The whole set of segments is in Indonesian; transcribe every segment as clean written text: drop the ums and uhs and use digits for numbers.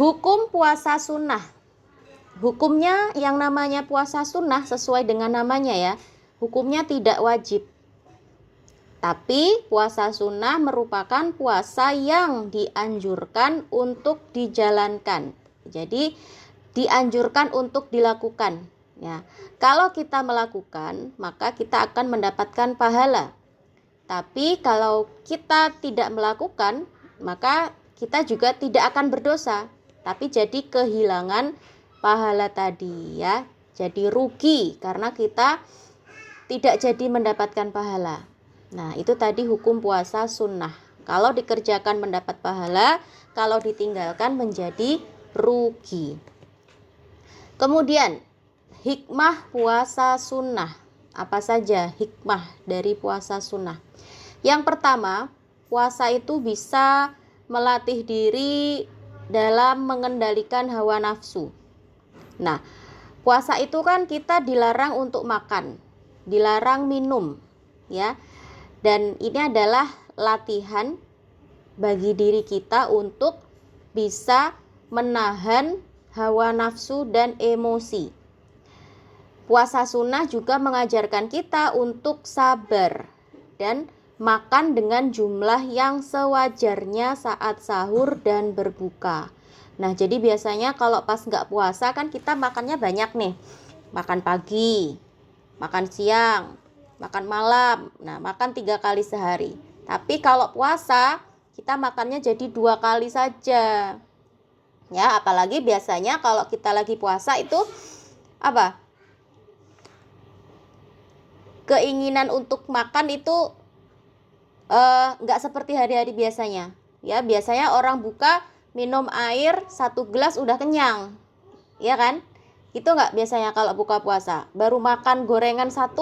Hukum puasa sunnah. Hukumnya yang namanya puasa sunnah sesuai dengan namanya ya. Hukumnya tidak wajib. Tapi puasa sunnah merupakan puasa yang dianjurkan untuk dijalankan. Jadi dianjurkan untuk dilakukan. Ya, kalau kita melakukan, maka kita akan mendapatkan pahala. Tapi kalau kita tidak melakukan, maka kita juga tidak akan berdosa, tapi jadi kehilangan pahala tadi ya. Jadi rugi karena kita tidak jadi mendapatkan pahala. Nah, itu tadi hukum puasa sunnah. Kalau dikerjakan mendapat pahala, kalau ditinggalkan menjadi rugi. Kemudian, hikmah puasa sunnah. Apa saja hikmah dari puasa sunnah? Yang pertama, puasa itu bisa melatih diri dalam mengendalikan hawa nafsu. Nah, puasa itu kan kita dilarang untuk makan, dilarang minum, ya. Dan ini adalah latihan bagi diri kita untuk bisa menahan hawa nafsu dan emosi. Puasa sunnah juga mengajarkan kita untuk sabar dan makan dengan jumlah yang sewajarnya saat sahur dan berbuka. Nah, jadi biasanya kalau pas nggak puasa kan kita makannya banyak nih. Makan pagi, makan siang, makan malam. Nah, makan 3 kali sehari. Tapi kalau puasa kita makannya jadi 2 kali saja. Ya, apalagi biasanya kalau kita lagi puasa itu apa? Keinginan untuk makan itu nggak seperti hari-hari biasanya. Ya, biasanya orang buka minum air 1 gelas udah kenyang, ya kan? Itu nggak biasanya kalau buka puasa. Baru makan gorengan 1,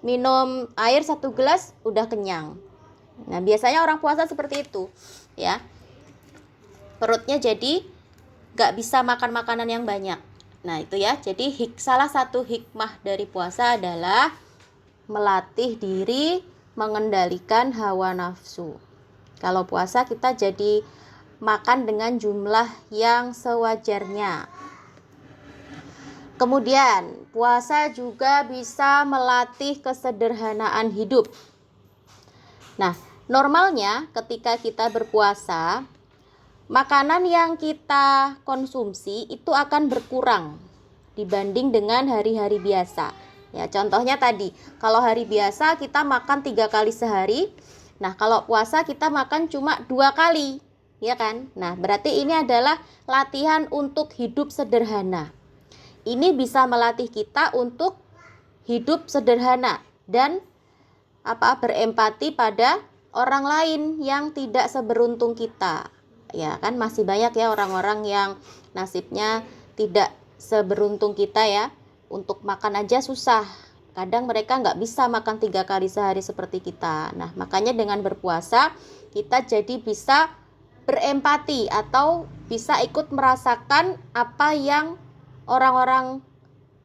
minum air 1 gelas udah kenyang. Nah, biasanya orang puasa seperti itu, ya. Perutnya jadi nggak bisa makan makanan yang banyak. Nah, itu ya. Jadi salah satu hikmah dari puasa adalah melatih diri mengendalikan hawa nafsu. Kalau puasa kita jadi makan dengan jumlah yang sewajarnya. Kemudian, puasa juga bisa melatih kesederhanaan hidup. Nah, normalnya ketika kita berpuasa, makanan yang kita konsumsi itu akan berkurang dibanding dengan hari-hari biasa. Ya, contohnya tadi, kalau hari biasa kita makan 3 kali sehari. Nah, kalau puasa kita makan cuma 2 kali, ya kan? Nah, berarti ini adalah latihan untuk hidup sederhana. Ini bisa melatih kita untuk hidup sederhana dan berempati pada orang lain yang tidak seberuntung kita. Ya kan, masih banyak ya orang-orang yang nasibnya tidak seberuntung kita ya. Untuk makan aja susah. Kadang mereka nggak bisa makan 3 kali sehari seperti kita. Nah, makanya dengan berpuasa kita jadi bisa berempati atau bisa ikut merasakan apa yang orang-orang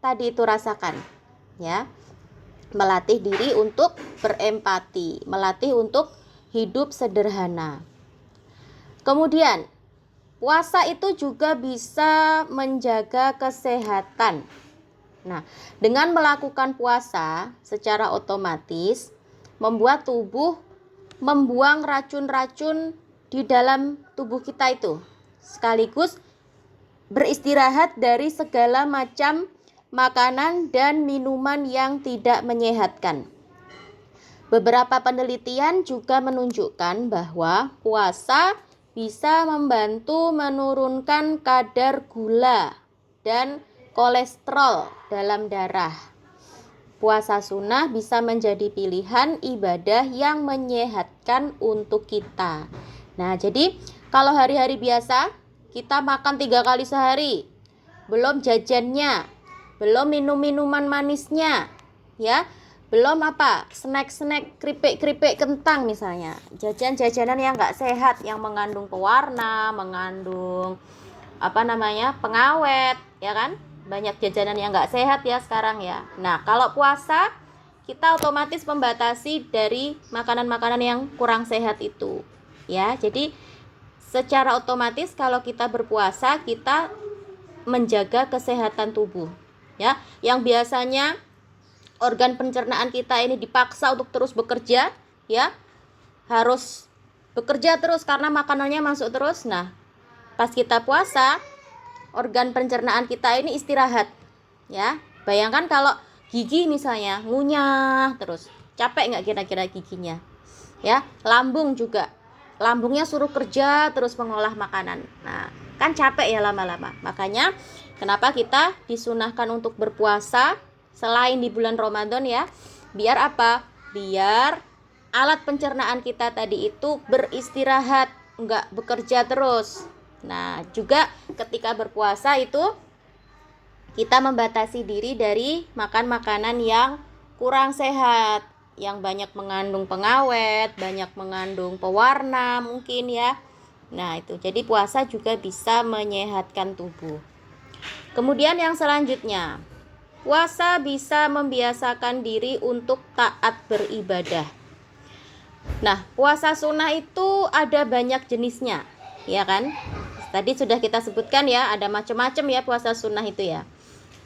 tadi itu rasakan, ya. Melatih diri untuk berempati, melatih untuk hidup sederhana. Kemudian, puasa itu juga bisa menjaga kesehatan. Nah, dengan melakukan puasa secara otomatis membuat tubuh membuang racun-racun di dalam tubuh kita itu, sekaligus beristirahat dari segala macam makanan dan minuman yang tidak menyehatkan. Beberapa penelitian juga menunjukkan bahwa puasa bisa membantu menurunkan kadar gula dan kolesterol dalam darah. Puasa sunnah bisa menjadi pilihan ibadah yang menyehatkan untuk kita. Nah, jadi kalau hari-hari biasa kita makan 3 kali sehari, belum jajannya, belum minum-minuman manisnya, ya, belum snack-snack keripik-keripik kentang misalnya, jajan-jajanan yang nggak sehat, yang mengandung pewarna, mengandung pengawet, ya kan? Banyak jajanan yang nggak sehat ya sekarang ya. Nah, kalau puasa kita otomatis membatasi dari makanan-makanan yang kurang sehat itu, ya. Jadi secara otomatis kalau kita berpuasa kita menjaga kesehatan tubuh, ya. Yang biasanya organ pencernaan kita ini dipaksa untuk terus bekerja, ya, harus bekerja terus karena makanannya masuk terus. Nah, pas kita puasa, organ pencernaan kita ini istirahat, ya. Bayangkan kalau gigi misalnya ngunyah terus, capek nggak kira-kira giginya, ya. Lambung juga, lambungnya suruh kerja terus mengolah makanan. Nah, kan capek ya lama-lama. Makanya kenapa kita disunahkan untuk berpuasa selain di bulan Ramadan, ya. Biar apa? Biar alat pencernaan kita tadi itu beristirahat, nggak bekerja terus. Nah, juga ketika berpuasa itu kita membatasi diri dari makan makanan yang kurang sehat, yang banyak mengandung pengawet, banyak mengandung pewarna mungkin, ya. Nah, itu. Jadi puasa juga bisa menyehatkan tubuh. Kemudian yang selanjutnya, puasa bisa membiasakan diri untuk taat beribadah. Nah, puasa sunnah itu ada banyak jenisnya, ya kan? Tadi sudah kita sebutkan, ya, ada macam-macam ya puasa sunnah itu, ya.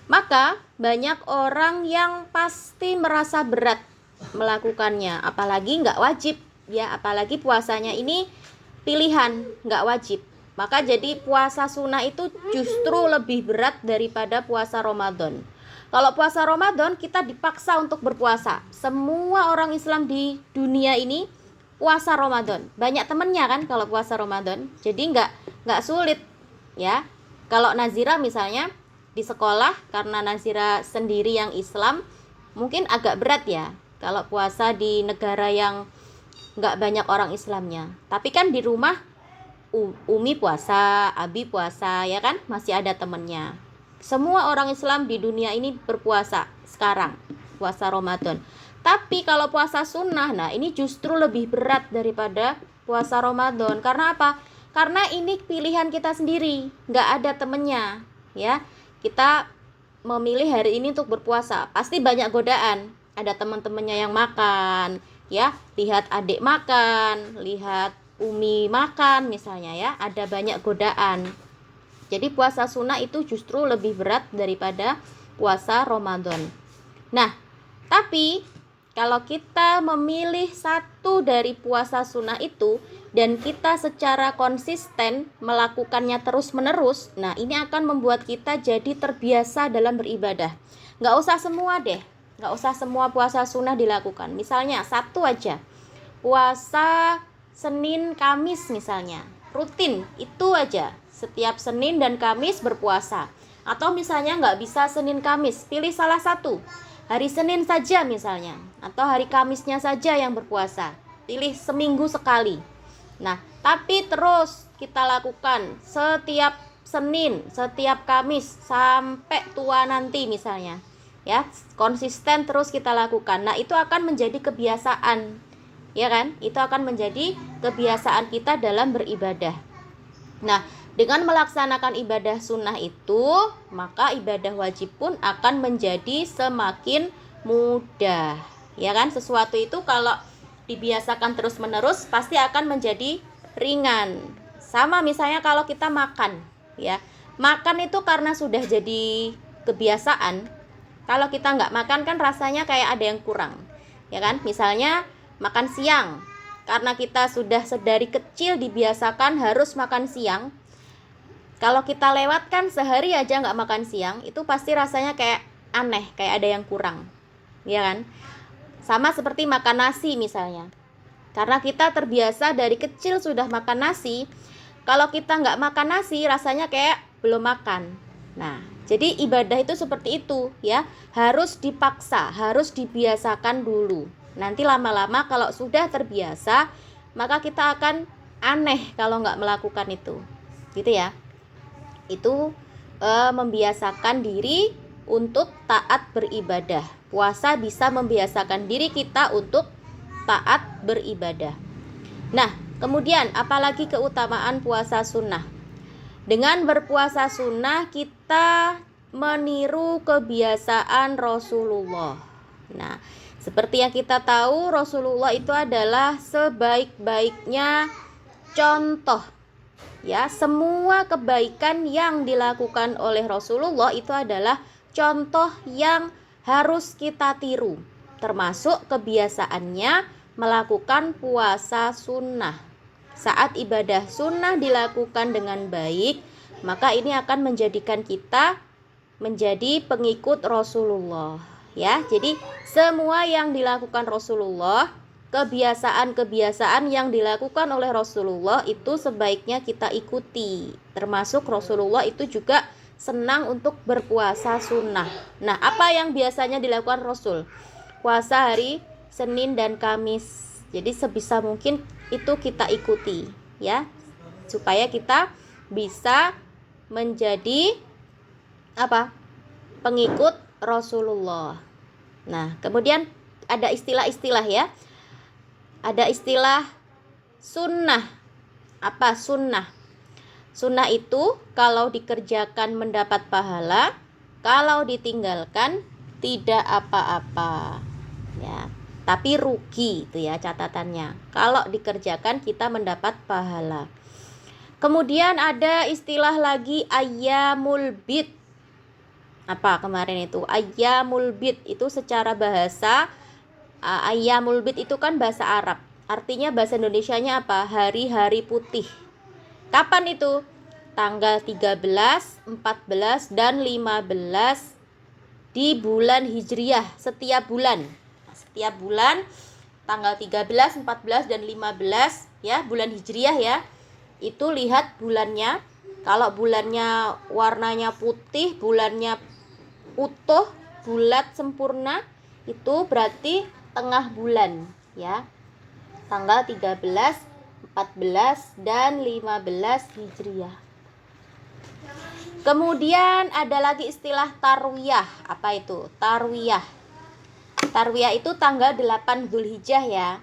Maka banyak orang yang pasti merasa berat melakukannya, apalagi nggak wajib, ya, apalagi puasanya ini pilihan, nggak wajib. Maka jadi puasa sunnah itu justru lebih berat daripada puasa Ramadan. Kalau puasa Ramadan kita dipaksa untuk berpuasa. Semua orang Islam di dunia ini puasa Ramadan. Banyak temennya kan kalau puasa Ramadan. Jadi nggak sulit, ya. Kalau nazira misalnya di sekolah, karena nazira sendiri yang Islam mungkin agak berat, ya, kalau puasa di negara yang nggak banyak orang Islamnya. Tapi kan di rumah Umi puasa, Abi puasa, ya kan, masih ada temennya. Semua orang Islam di dunia ini berpuasa sekarang, puasa Ramadan. Tapi kalau puasa sunnah, nah ini justru lebih berat daripada puasa Ramadan. Karena apa? Karena ini pilihan kita sendiri, nggak ada temennya, ya. Kita memilih hari ini untuk berpuasa, pasti banyak godaan. Ada teman-temannya yang makan, ya. Lihat adik makan, lihat Umi makan misalnya, ya. Ada banyak godaan. Jadi puasa sunnah itu justru lebih berat daripada puasa Ramadan. Nah, tapi kalau kita memilih satu dari puasa sunnah itu dan kita secara konsisten melakukannya terus-menerus, nah ini akan membuat kita jadi terbiasa dalam beribadah. Nggak usah semua deh, nggak usah semua puasa sunnah dilakukan. Misalnya satu aja, puasa Senin Kamis misalnya, rutin itu aja. Setiap Senin dan Kamis berpuasa. Atau misalnya nggak bisa Senin Kamis, pilih salah satu. Hari Senin saja misalnya, atau hari Kamisnya saja yang berpuasa. Pilih seminggu sekali. Nah, tapi terus kita lakukan setiap Senin, setiap Kamis sampai tua nanti misalnya. Ya, konsisten terus kita lakukan. Nah, itu akan menjadi kebiasaan. Ya kan? Itu akan menjadi kebiasaan kita dalam beribadah. Nah, dengan melaksanakan ibadah sunnah itu, maka ibadah wajib pun akan menjadi semakin mudah. Ya kan? Sesuatu itu kalau dibiasakan terus-menerus pasti akan menjadi ringan. Sama misalnya kalau kita makan, ya. Makan itu karena sudah jadi kebiasaan. Kalau kita nggak makan kan rasanya kayak ada yang kurang. Ya kan? Misalnya makan siang. Karena kita sudah dari kecil dibiasakan harus makan siang. Kalau kita lewatkan sehari aja nggak makan siang, itu pasti rasanya kayak aneh, kayak ada yang kurang, ya kan? Sama seperti makan nasi misalnya. Karena kita terbiasa dari kecil sudah makan nasi, kalau kita nggak makan nasi rasanya kayak belum makan. Nah, jadi ibadah itu seperti itu, ya. Harus dipaksa, harus dibiasakan dulu. Nanti lama-lama kalau sudah terbiasa, maka kita akan aneh kalau nggak melakukan itu, gitu ya. Itu membiasakan diri untuk taat beribadah. Puasa bisa membiasakan diri kita untuk taat beribadah. Nah, kemudian apalagi keutamaan puasa sunnah? Dengan berpuasa sunnah kita meniru kebiasaan Rasulullah. Nah, seperti yang kita tahu, Rasulullah itu adalah sebaik-baiknya contoh, Ya, semua kebaikan yang dilakukan oleh Rasulullah itu adalah contoh yang harus kita tiru, termasuk kebiasaannya melakukan puasa sunnah. Saat ibadah sunnah dilakukan dengan baik, maka ini akan menjadikan kita menjadi pengikut Rasulullah. Ya, jadi semua yang dilakukan Rasulullah, kebiasaan-kebiasaan yang dilakukan oleh Rasulullah itu sebaiknya kita ikuti. Termasuk Rasulullah itu juga senang untuk berpuasa sunnah. Nah, apa yang biasanya dilakukan Rasul? Puasa hari Senin dan Kamis. Jadi sebisa mungkin itu kita ikuti, ya, supaya kita bisa menjadi pengikut Rasulullah. Nah, kemudian ada istilah-istilah, ya. Ada istilah sunnah. Apa sunnah? Sunnah itu kalau dikerjakan mendapat pahala, kalau ditinggalkan tidak apa-apa. Ya, tapi rugi itu ya catatannya. Kalau dikerjakan kita mendapat pahala. Kemudian ada istilah lagi ayyamul bid. Apa kemarin itu? Ayyamul bid itu secara bahasa Ayyamul bid itu kan bahasa Arab. Artinya bahasa Indonesianya apa? Hari-hari putih. Kapan itu? Tanggal 13, 14 dan 15 di bulan Hijriah setiap bulan. Setiap bulan tanggal 13, 14 dan 15 ya, bulan Hijriah ya. Itu lihat bulannya. Kalau bulannya warnanya putih, bulannya utuh, bulat sempurna, itu berarti tengah bulan ya. Tanggal 13, 14 dan 15 Hijriah. Kemudian ada lagi istilah tarwiyah. Apa itu? Tarwiyah. Tarwiyah itu tanggal 8 Dzulhijjah ya.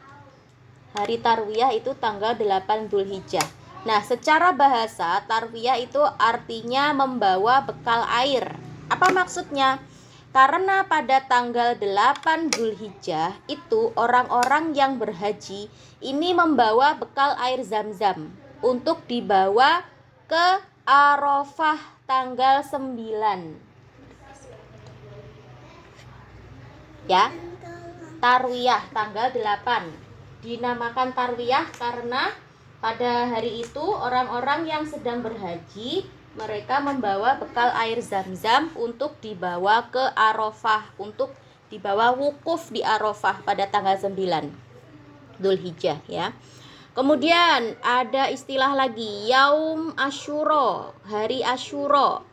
Hari tarwiyah itu tanggal 8 Dzulhijjah. Nah, secara bahasa tarwiyah itu artinya membawa bekal air. Apa maksudnya? Karena pada tanggal 8 Dzulhijjah itu orang-orang yang berhaji ini membawa bekal air Zam-Zam untuk dibawa ke Arafah tanggal 9. Ya. Tarwiyah tanggal 8. Dinamakan tarwiyah karena pada hari itu orang-orang yang sedang berhaji mereka membawa bekal air Zam-Zam untuk dibawa ke Arafah, untuk dibawa wukuf di Arafah pada tanggal 9 Dzulhijjah ya. Kemudian ada istilah lagi Yaum Asyura, hari Asyura.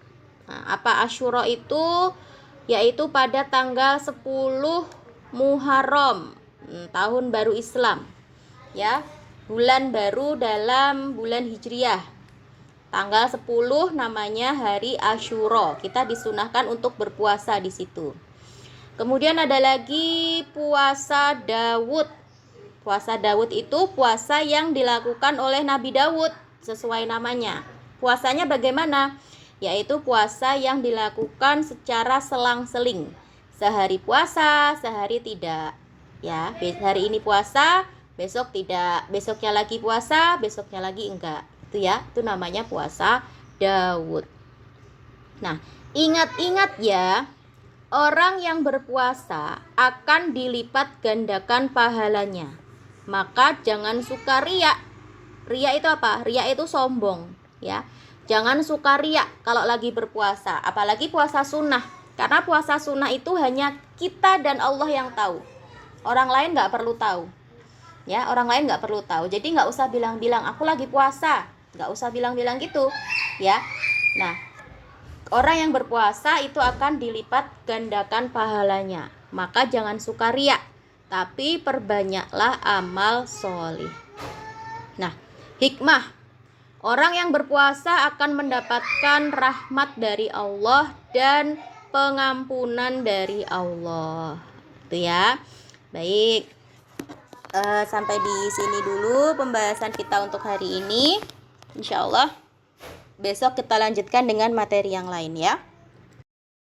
Nah, apa Asyura itu? Yaitu pada tanggal 10 Muharram, tahun baru Islam. Ya, bulan baru dalam bulan Hijriah. Tanggal 10 namanya hari Asyura. Kita disunahkan untuk berpuasa di situ. Kemudian ada lagi puasa Daud. Puasa Daud itu puasa yang dilakukan oleh Nabi Daud sesuai namanya. Puasanya bagaimana? Yaitu puasa yang dilakukan secara selang-seling. Sehari puasa, sehari tidak. Ya, hari ini puasa, besok tidak. Besoknya lagi puasa, besoknya lagi enggak. Itu ya, itu namanya puasa Daud. Nah, ingat-ingat ya, orang yang berpuasa akan dilipat gandakan pahalanya. Maka jangan suka riya. Riya itu apa? Riya itu sombong, ya. Jangan suka riya kalau lagi berpuasa, apalagi puasa sunnah. Karena puasa sunnah itu hanya kita dan Allah yang tahu. Orang lain nggak perlu tahu. Ya, orang lain nggak perlu tahu. Jadi nggak usah bilang-bilang aku lagi puasa. Nggak usah bilang-bilang gitu, ya. Nah, orang yang berpuasa itu akan dilipat gandakan pahalanya. Maka jangan suka riya, tapi perbanyaklah amal sholih. Nah, hikmah. Orang yang berpuasa akan mendapatkan rahmat dari Allah dan pengampunan dari Allah. Itu ya. Baik. Sampai di sini dulu pembahasan kita untuk hari ini. Insya Allah besok kita lanjutkan dengan materi yang lain ya.